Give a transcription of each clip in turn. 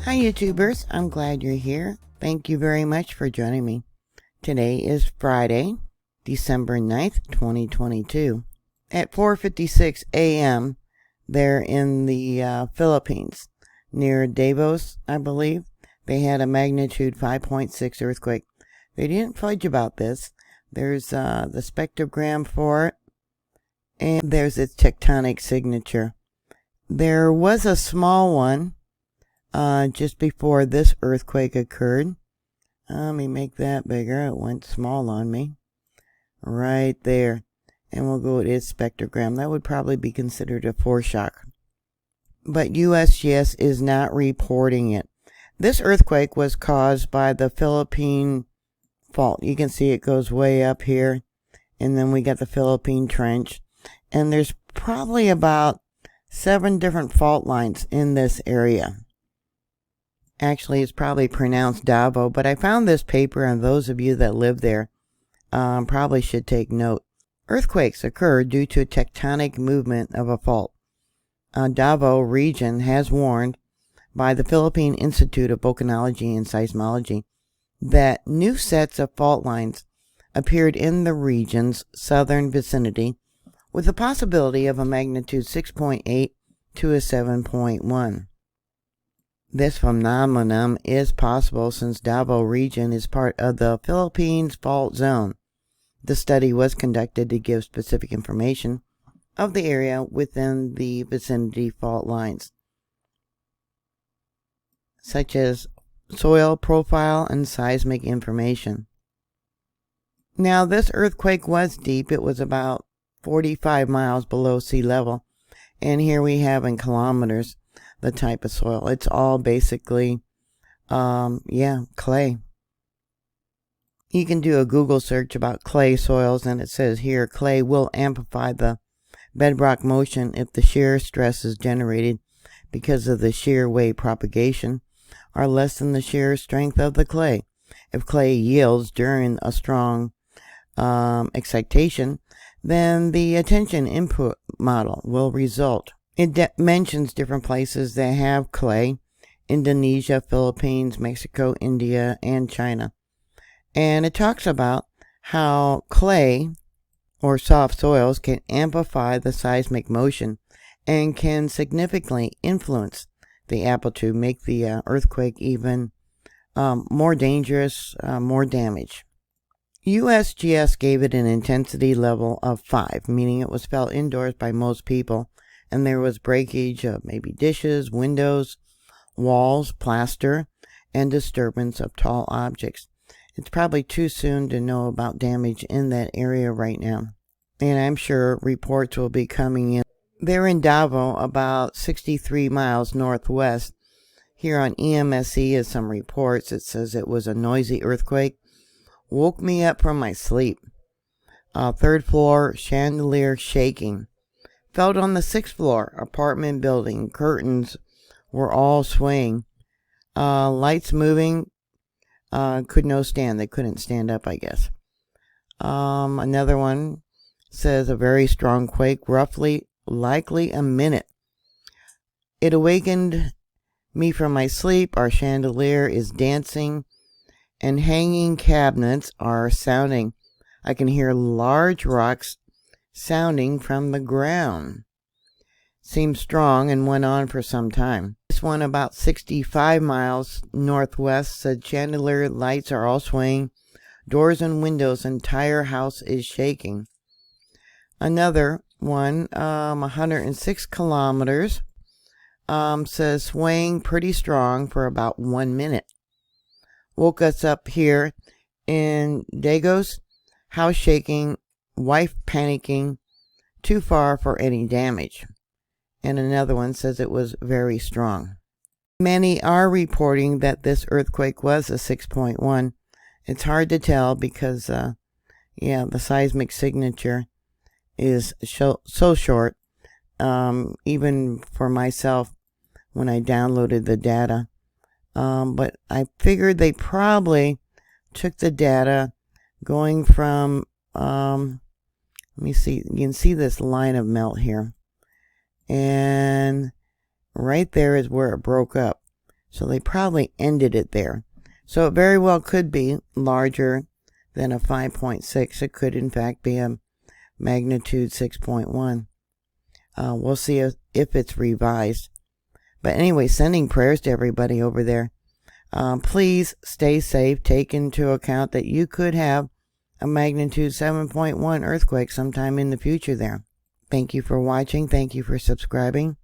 Hi YouTubers, I'm glad you're here. Thank you very much for joining me. Today is Friday, December 9th, 2022. At 4:56 a.m. there in the Philippines, near Davao, I believe, they had a magnitude 5.6 earthquake. They didn't fudge about this. There's the spectrogram for it, and there's its tectonic signature. There was a small one just before this earthquake occurred. Let me make that bigger. It went small on me. Right there. And we'll go with its spectrogram. That would probably be considered a foreshock. But USGS is not reporting it. This earthquake was caused by the Philippine fault. You can see it goes way up here. And then we got the Philippine Trench. And there's probably about 7 different fault lines in this area. Actually, it's probably pronounced Davao, but I found this paper, and those of you that live there probably should take note. Earthquakes occur due to tectonic movement of a fault. Davao region has warned by the Philippine Institute of Volcanology and Seismology that new sets of fault lines appeared in the region's southern vicinity with the possibility of a magnitude 6.8 to a 7.1. This phenomenon is possible since Davao region is part of the Philippines fault zone. The study was conducted to give specific information of the area within the vicinity fault lines, such as soil profile and seismic information. Now, this earthquake was deep. It was about 45 miles below sea level, and here we have in kilometers the type of soil. It's all basically, clay. You can do a Google search about clay soils, and it says here, clay will amplify the bedrock motion if the shear stresses generated because of the shear wave propagation are less than the shear strength of the clay. If clay yields during a strong excitation, then the attention input model will result. It mentions different places that have clay: Indonesia, Philippines, Mexico, India, and China. And it talks about how clay or soft soils can amplify the seismic motion and can significantly influence the amplitude, make the earthquake even more dangerous, more damage. USGS gave it an intensity level of 5, meaning it was felt indoors by most people, and there was breakage of maybe dishes, windows, walls, plaster, and disturbance of tall objects. It's probably too soon to know about damage in that area right now, and I'm sure reports will be coming in. They're in Davao, about 63 miles northwest. Here on EMSE is some reports. It says it was a noisy earthquake. Woke me up from my sleep. 3rd floor chandelier shaking. Felt on the 6th floor apartment building. Curtains were all swaying. Lights moving. Could no stand. They couldn't stand up, I guess. Another one says a very strong quake, roughly likely a minute. It awakened me from my sleep. Our chandelier is dancing and hanging cabinets are sounding. I can hear large rocks sounding from the ground. Seemed strong and went on for some time. This one about 65 miles northwest said chandelier lights are all swaying. Doors and windows, entire house is shaking. Another one, 106 kilometers, says swaying pretty strong for about 1 minute. Woke us up here in Dagos, house shaking, wife panicking, too far for any damage. And another one says it was very strong. Many are reporting that this earthquake was a 6.1. It's hard to tell because, the seismic signature is so short. Even for myself, when I downloaded the data. But I figured they probably took the data going from, let me see, you can see this line of melt here. And right there is where it broke up. So they probably ended it there. So it very well could be larger than a 5.6. It could, in fact, be a magnitude 6.1. We'll see if it's revised. But anyway, sending prayers to everybody over there. Please stay safe. Take into account that you could have a magnitude 7.1 earthquake sometime in the future there. Thank you for watching. Thank you for subscribing.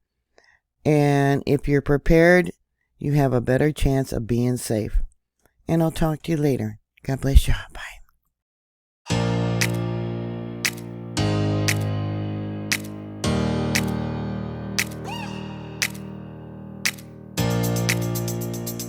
And if you're prepared, you have a better chance of being safe. And I'll talk to you later. God bless you. Bye.